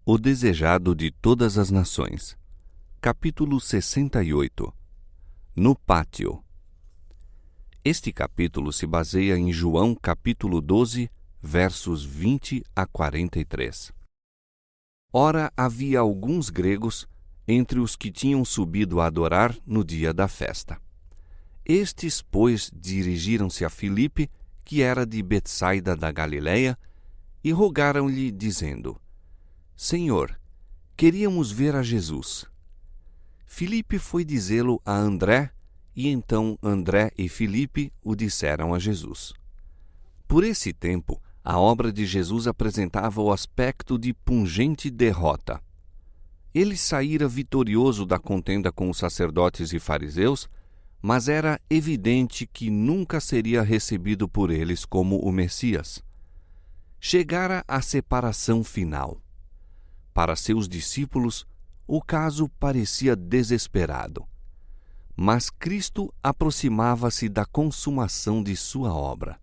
O desejado de todas as nações. Capítulo 68. No pátio. Este capítulo se baseia em João capítulo 12, versos 20 a 43. Ora, havia alguns gregos entre os que tinham subido a adorar no dia da festa. Estes, pois, dirigiram-se a Filipe, que era de Betsaida da Galileia, e rogaram-lhe, dizendo: Senhor, queríamos ver a Jesus. Filipe foi dizê-lo a André, e então André e Filipe o disseram a Jesus. Por esse tempo, a obra de Jesus apresentava o aspecto de pungente derrota. Ele saíra vitorioso da contenda com os sacerdotes e fariseus, mas era evidente que nunca seria recebido por eles como o Messias. Chegara a separação final. Para seus discípulos, o caso parecia desesperado. Mas Cristo aproximava-se da consumação de sua obra.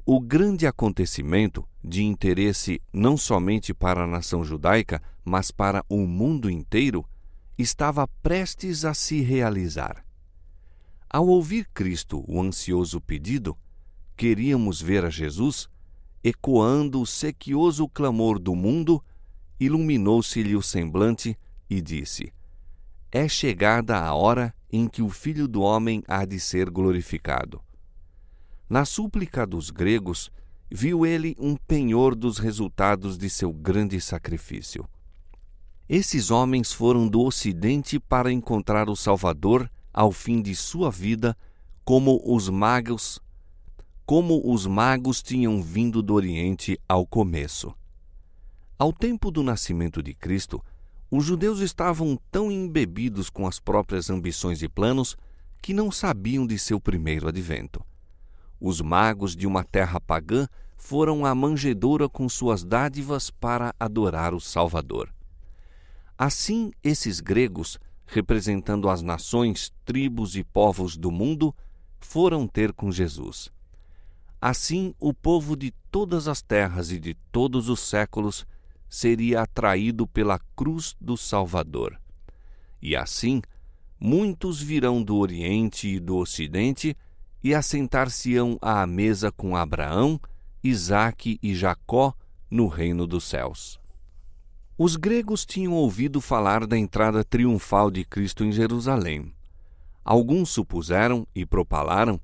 O grande acontecimento, de interesse não somente para a nação judaica, mas para o mundo inteiro, estava prestes a se realizar. Ao ouvir Cristo o ansioso pedido, queríamos ver a Jesus, ecoando o sequioso clamor do mundo, iluminou-se-lhe o semblante e disse: É chegada a hora em que o Filho do Homem há de ser glorificado. Na súplica dos gregos, viu ele um penhor dos resultados de seu grande sacrifício. Esses homens foram do Ocidente para encontrar o Salvador ao fim de sua vida, como os magos tinham vindo do Oriente ao começo. Ao tempo do nascimento de Cristo, os judeus estavam tão embebidos com as próprias ambições e planos que não sabiam de seu primeiro advento. Os magos de uma terra pagã foram à manjedoura com suas dádivas para adorar o Salvador. Assim, esses gregos, representando as nações, tribos e povos do mundo, foram ter com Jesus. Assim, o povo de todas as terras e de todos os séculos seria atraído pela cruz do Salvador. E assim, muitos virão do Oriente e do Ocidente e assentar-se-ão à mesa com Abraão, Isaque e Jacó no reino dos céus. Os gregos tinham ouvido falar da entrada triunfal de Cristo em Jerusalém. Alguns supuseram e propalaram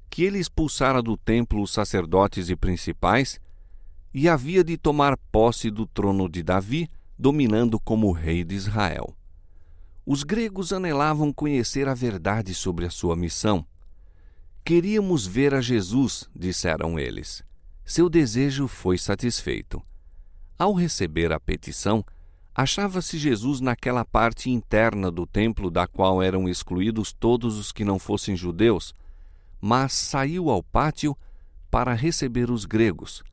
que ele expulsara do templo os sacerdotes e principais e havia de tomar posse do trono de Davi, dominando como rei de Israel. Os gregos anelavam conhecer a verdade sobre a sua missão. Queríamos ver a Jesus, disseram eles. Seu desejo foi satisfeito. Ao receber a petição, achava-se Jesus naquela parte interna do templo da qual eram excluídos todos os que não fossem judeus, mas saiu ao pátio para receber os gregos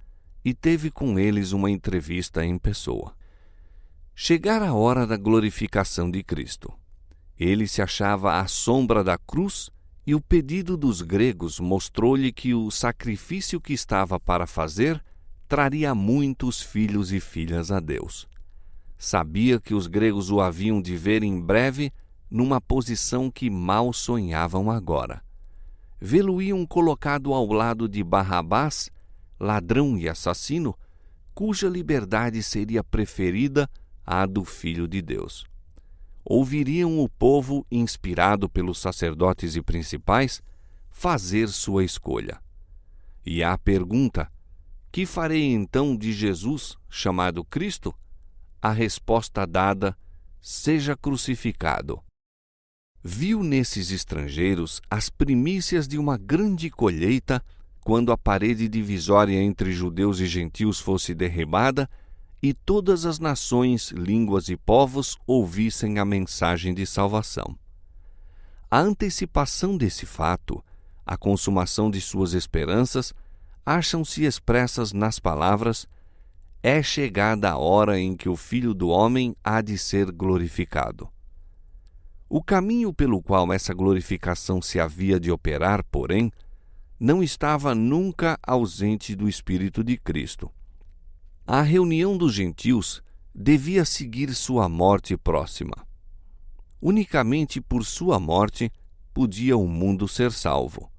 e teve com eles uma entrevista em pessoa. Chegara a hora da glorificação de Cristo. Ele se achava à sombra da cruz e o pedido dos gregos mostrou-lhe que o sacrifício que estava para fazer traria muitos filhos e filhas a Deus. Sabia que os gregos o haviam de ver em breve numa posição que mal sonhavam agora. Vê-lo-iam colocado ao lado de Barrabás, ladrão e assassino, cuja liberdade seria preferida à do Filho de Deus. Ouviriam o povo, inspirado pelos sacerdotes e principais, fazer sua escolha. E à pergunta: que farei então de Jesus, chamado Cristo? A resposta dada: seja crucificado. Viu nesses estrangeiros as primícias de uma grande colheita, quando a parede divisória entre judeus e gentios fosse derribada e todas as nações, línguas e povos ouvissem a mensagem de salvação. A antecipação desse fato, a consumação de suas esperanças, acham-se expressas nas palavras: é chegada a hora em que o Filho do Homem há de ser glorificado. O caminho pelo qual essa glorificação se havia de operar, porém, não estava nunca ausente do Espírito de Cristo. A reunião dos gentios devia seguir sua morte próxima. Unicamente por sua morte podia o mundo ser salvo.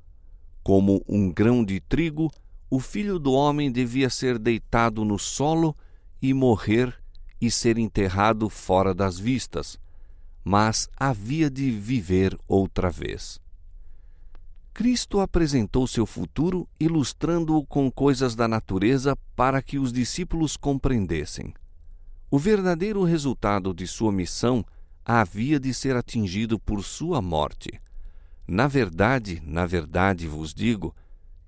Como um grão de trigo, o Filho do Homem devia ser deitado no solo e morrer e ser enterrado fora das vistas, mas havia de viver outra vez. Cristo apresentou seu futuro ilustrando-o com coisas da natureza para que os discípulos compreendessem. O verdadeiro resultado de sua missão havia de ser atingido por sua morte. Na verdade vos digo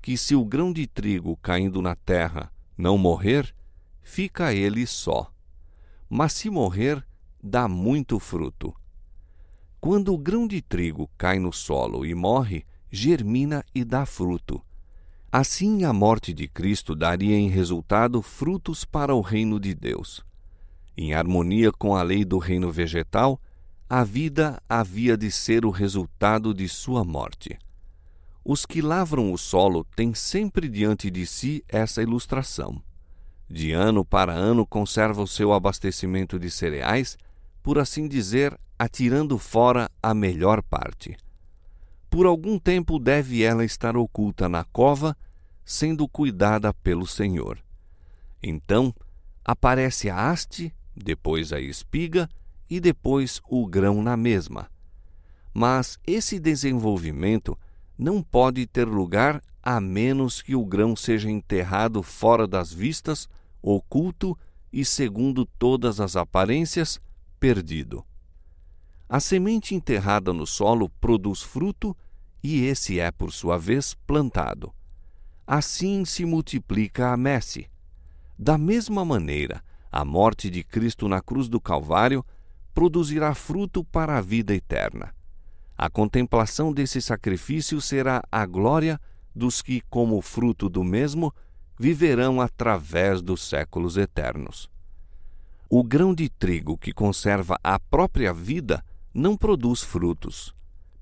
que se o grão de trigo caindo na terra não morrer, fica ele só. Mas se morrer, dá muito fruto. Quando o grão de trigo cai no solo e morre, germina e dá fruto. Assim a morte de Cristo daria em resultado frutos para o reino de Deus. Em harmonia com a lei do reino vegetal, a vida havia de ser o resultado de sua morte. Os que lavram o solo têm sempre diante de si essa ilustração. De ano para ano conserva o seu abastecimento de cereais, por assim dizer, atirando fora a melhor parte. Por algum tempo deve ela estar oculta na cova, sendo cuidada pelo Senhor. Então aparece a haste, depois a espiga e depois o grão na mesma. Mas esse desenvolvimento não pode ter lugar a menos que o grão seja enterrado fora das vistas, oculto e, segundo todas as aparências, perdido. A semente enterrada no solo produz fruto e esse é, por sua vez, plantado. Assim se multiplica a messe. Da mesma maneira, a morte de Cristo na cruz do Calvário produzirá fruto para a vida eterna. A contemplação desse sacrifício será a glória dos que, como fruto do mesmo, viverão através dos séculos eternos. O grão de trigo que conserva a própria vida não produz frutos.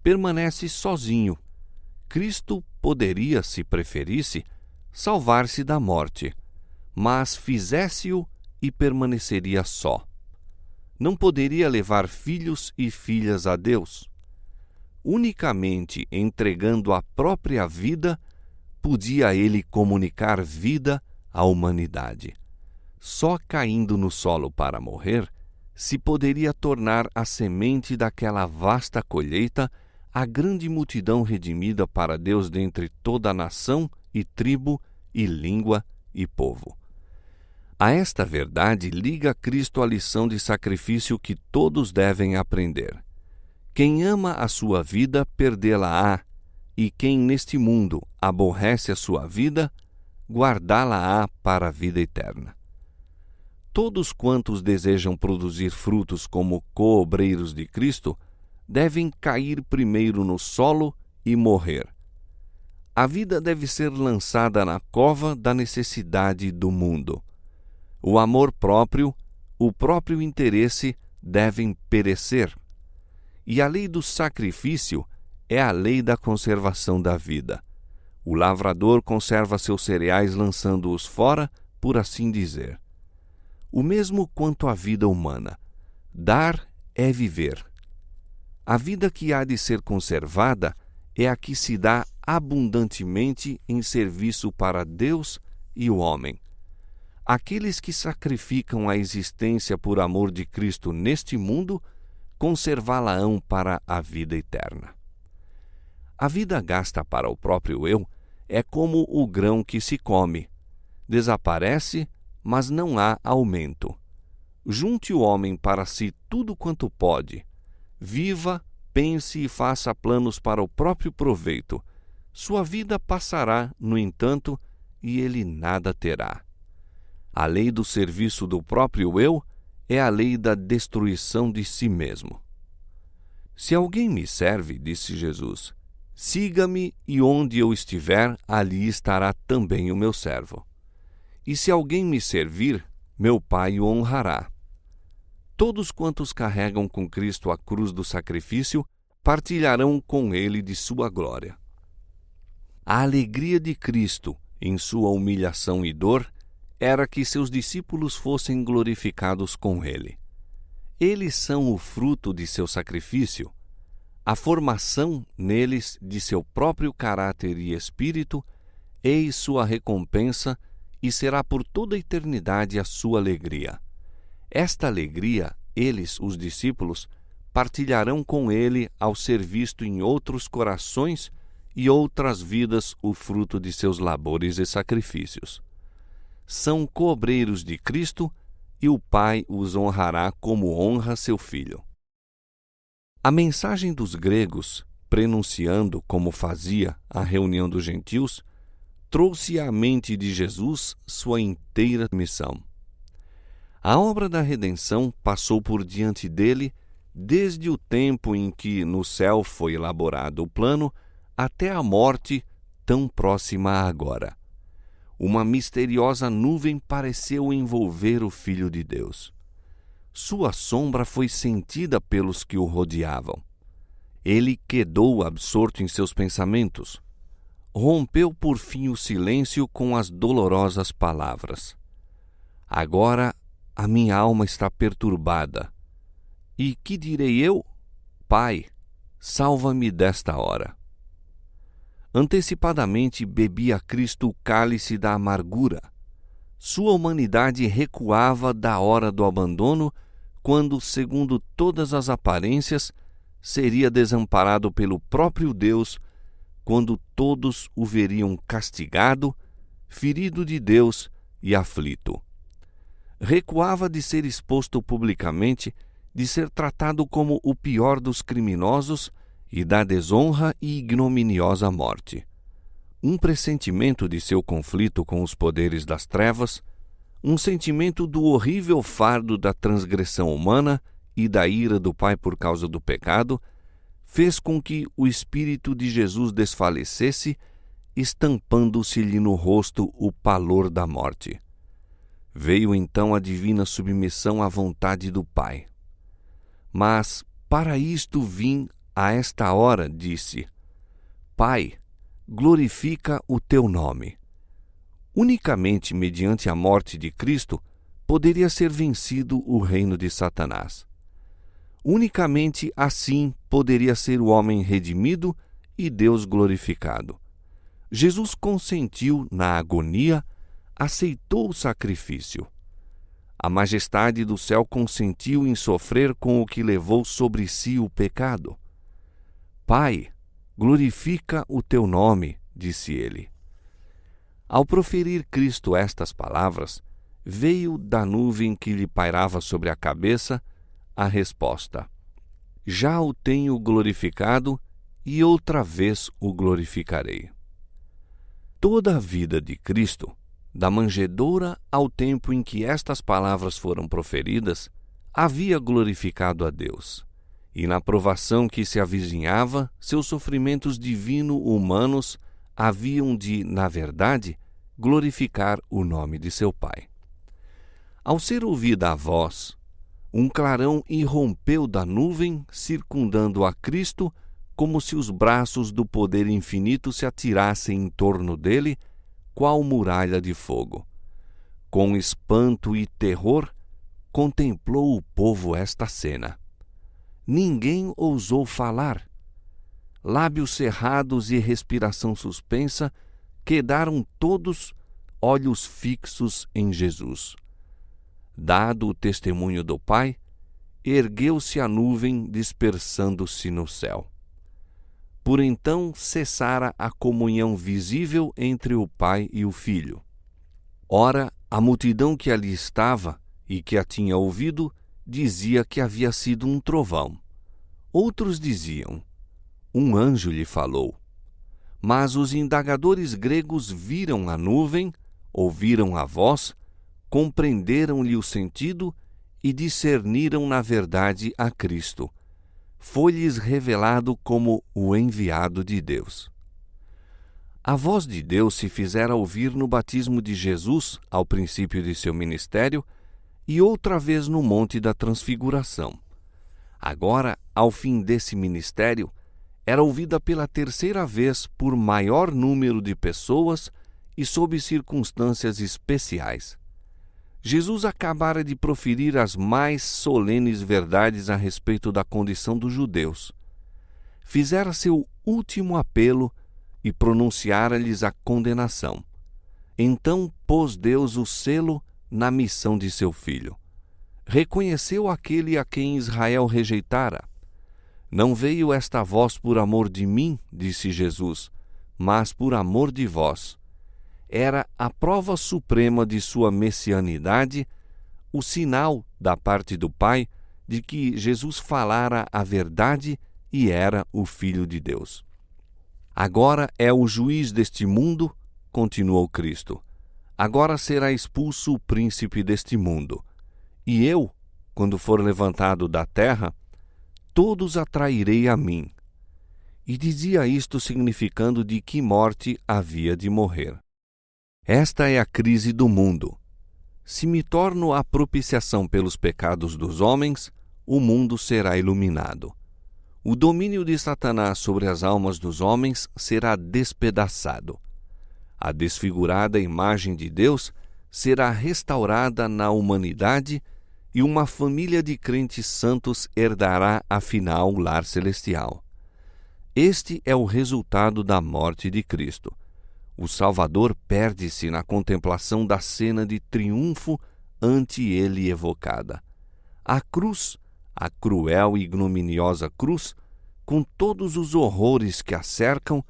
Permanece sozinho. Cristo poderia, se preferisse, salvar-se da morte, mas fizesse-o e permaneceria só. Não poderia levar filhos e filhas a Deus. Unicamente entregando a própria vida, podia ele comunicar vida à humanidade. Só caindo no solo para morrer, se poderia tornar a semente daquela vasta colheita a grande multidão redimida para Deus dentre toda a nação e tribo e língua e povo. A esta verdade liga Cristo a lição de sacrifício que todos devem aprender. Quem ama a sua vida, perdê-la-á, e quem neste mundo aborrece a sua vida, guardá-la-á para a vida eterna. Todos quantos desejam produzir frutos como coobreiros de Cristo, devem cair primeiro no solo e morrer. A vida deve ser lançada na cova da necessidade do mundo. O amor próprio, o próprio interesse devem perecer. E a lei do sacrifício é a lei da conservação da vida. O lavrador conserva seus cereais lançando-os fora, por assim dizer. O mesmo quanto à vida humana. Dar é viver. A vida que há de ser conservada é a que se dá abundantemente em serviço para Deus e o homem. Aqueles que sacrificam a existência por amor de Cristo neste mundo, conservá-la-ão para a vida eterna. A vida gasta para o próprio eu é como o grão que se come. Desaparece, mas não há aumento. Junte o homem para si tudo quanto pode. Viva, pense e faça planos para o próprio proveito. Sua vida passará, no entanto, e ele nada terá. A lei do serviço do próprio eu é a lei da destruição de si mesmo. Se alguém me serve, disse Jesus, siga-me e onde eu estiver, ali estará também o meu servo. E se alguém me servir, meu Pai o honrará. Todos quantos carregam com Cristo a cruz do sacrifício, partilharão com ele de sua glória. A alegria de Cristo, em sua humilhação e dor, era que seus discípulos fossem glorificados com ele. Eles são o fruto de seu sacrifício, a formação neles de seu próprio caráter e espírito, eis sua recompensa e será por toda a eternidade a sua alegria. Esta alegria, eles, os discípulos, partilharão com ele ao ser visto em outros corações e outras vidas o fruto de seus labores e sacrifícios. São coobreiros de Cristo e o Pai os honrará como honra seu Filho. A mensagem dos gregos, prenunciando como fazia a reunião dos gentios, trouxe à mente de Jesus sua inteira missão. A obra da redenção passou por diante dele desde o tempo em que no céu foi elaborado o plano até a morte tão próxima agora. Uma misteriosa nuvem pareceu envolver o Filho de Deus. Sua sombra foi sentida pelos que o rodeavam. Ele quedou absorto em seus pensamentos. Rompeu por fim o silêncio com as dolorosas palavras: Agora a minha alma está perturbada. E que direi eu? Pai, salva-me desta hora. Antecipadamente bebia Cristo o cálice da amargura. Sua humanidade recuava da hora do abandono, quando, segundo todas as aparências, seria desamparado pelo próprio Deus, quando todos o veriam castigado, ferido de Deus e aflito. Recuava de ser exposto publicamente, de ser tratado como o pior dos criminosos e da desonra e ignominiosa morte. Um pressentimento de seu conflito com os poderes das trevas, um sentimento do horrível fardo da transgressão humana e da ira do Pai por causa do pecado, fez com que o Espírito de Jesus desfalecesse, estampando-se-lhe no rosto o pavor da morte. Veio então a divina submissão à vontade do Pai. Mas, para isto vim a esta hora, disse: Pai, glorifica o teu nome. Unicamente mediante a morte de Cristo poderia ser vencido o reino de Satanás. Unicamente assim poderia ser o homem redimido e Deus glorificado. Jesus consentiu na agonia, aceitou o sacrifício. A majestade do céu consentiu em sofrer com o que levou sobre si o pecado. Pai, glorifica o teu nome, disse ele. Ao proferir Cristo estas palavras, veio da nuvem que lhe pairava sobre a cabeça a resposta: Já o tenho glorificado e outra vez o glorificarei. Toda a vida de Cristo, da manjedoura ao tempo em que estas palavras foram proferidas, havia glorificado a Deus. E na provação que se avizinhava, seus sofrimentos divino-humanos haviam de, na verdade, glorificar o nome de seu Pai. Ao ser ouvida a voz, um clarão irrompeu da nuvem, circundando a Cristo, como se os braços do poder infinito se atirassem em torno dele, qual muralha de fogo. Com espanto e terror, contemplou o povo esta cena. Ninguém ousou falar. Lábios cerrados e respiração suspensa, quedaram todos olhos fixos em Jesus. Dado o testemunho do Pai, ergueu-se a nuvem, dispersando-se no céu. Por então cessara a comunhão visível entre o Pai e o Filho. Ora, a multidão que ali estava e que a tinha ouvido dizia que havia sido um trovão. Outros diziam: um anjo lhe falou. Mas os indagadores gregos viram a nuvem, ouviram a voz, compreenderam-lhe o sentido e discerniram na verdade a Cristo. Foi-lhes revelado como o enviado de Deus. A voz de Deus se fizera ouvir no batismo de Jesus, ao princípio de seu ministério, e outra vez no Monte da Transfiguração. Agora, ao fim desse ministério, era ouvida pela terceira vez por maior número de pessoas e sob circunstâncias especiais. Jesus acabara de proferir as mais solenes verdades a respeito da condição dos judeus. Fizera seu último apelo e pronunciara-lhes a condenação. Então pôs Deus o selo na missão de seu Filho. Reconheceu aquele a quem Israel rejeitara. Não veio esta voz por amor de mim, disse Jesus, mas por amor de vós. Era a prova suprema de sua messianidade, o sinal da parte do Pai de que Jesus falara a verdade e era o Filho de Deus. Agora é o juiz deste mundo, continuou Cristo. Agora será expulso o príncipe deste mundo. E eu, quando for levantado da terra, todos atrairei a mim. E dizia isto significando de que morte havia de morrer. Esta é a crise do mundo. Se me torno a propiciação pelos pecados dos homens, o mundo será iluminado. O domínio de Satanás sobre as almas dos homens será despedaçado. A desfigurada imagem de Deus será restaurada na humanidade e uma família de crentes santos herdará afinal o lar celestial. Este é o resultado da morte de Cristo. O Salvador perde-se na contemplação da cena de triunfo ante ele evocada. A cruz, a cruel e ignominiosa cruz, com todos os horrores que a cercam,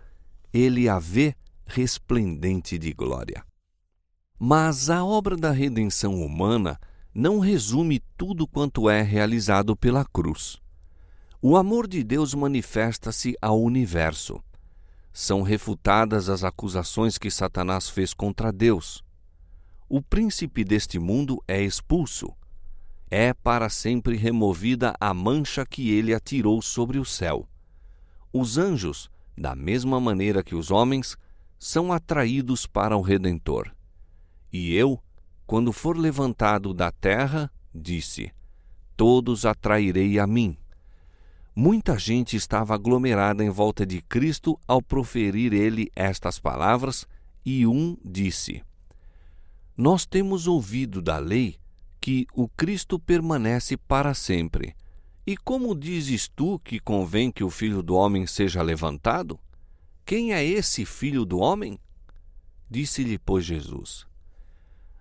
ele a vê resplendente de glória. Mas a obra da redenção humana não resume tudo quanto é realizado pela cruz. O amor de Deus manifesta-se ao universo. São refutadas as acusações que Satanás fez contra Deus. O príncipe deste mundo é expulso. É para sempre removida a mancha que ele atirou sobre o céu. Os anjos, da mesma maneira que os homens, são atraídos para o Redentor. E eu, quando for levantado da terra, disse, todos atrairei a mim. Muita gente estava aglomerada em volta de Cristo ao proferir ele estas palavras, e um disse, nós temos ouvido da lei que o Cristo permanece para sempre. E como dizes tu que convém que o Filho do Homem seja levantado? Quem é esse Filho do Homem? Disse-lhe, pois, Jesus,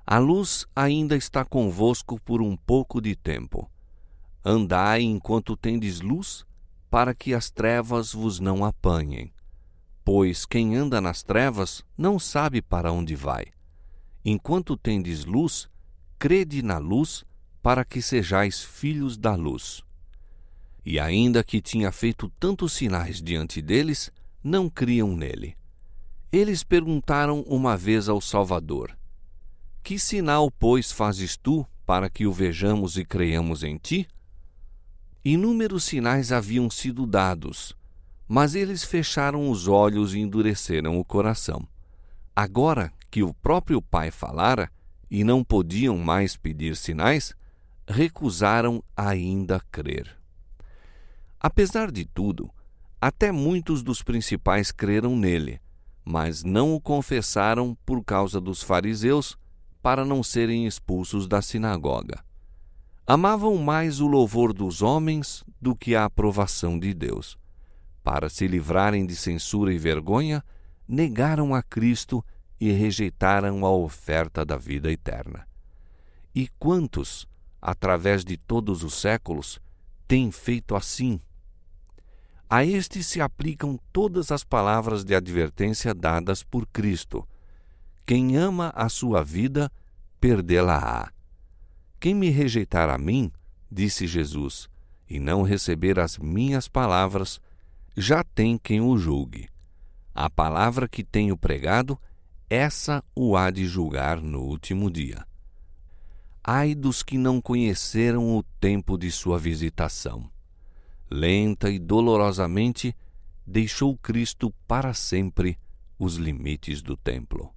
a luz ainda está convosco por um pouco de tempo. Andai enquanto tendes luz, para que as trevas vos não apanhem. Pois quem anda nas trevas não sabe para onde vai. Enquanto tendes luz, crede na luz, para que sejais filhos da luz. E ainda que tinha feito tantos sinais diante deles, não criam nele. Eles perguntaram uma vez ao Salvador, que sinal, pois, fazes tu, para que o vejamos e creiamos em ti? Inúmeros sinais haviam sido dados, mas eles fecharam os olhos e endureceram o coração. Agora que o próprio Pai falara, e não podiam mais pedir sinais, recusaram ainda crer. Apesar de tudo, até muitos dos principais creram nele, mas não o confessaram por causa dos fariseus, para não serem expulsos da sinagoga. Amavam mais o louvor dos homens do que a aprovação de Deus. Para se livrarem de censura e vergonha, negaram a Cristo e rejeitaram a oferta da vida eterna. E quantos, através de todos os séculos, têm feito assim? A estes se aplicam todas as palavras de advertência dadas por Cristo. Quem ama a sua vida, perdê-la-á. Quem me rejeitar a mim, disse Jesus, e não receber as minhas palavras, já tem quem o julgue. A palavra que tenho pregado, essa o há de julgar no último dia. Ai dos que não conheceram o tempo de sua visitação. Lenta e dolorosamente, deixou Cristo para sempre os limites do templo.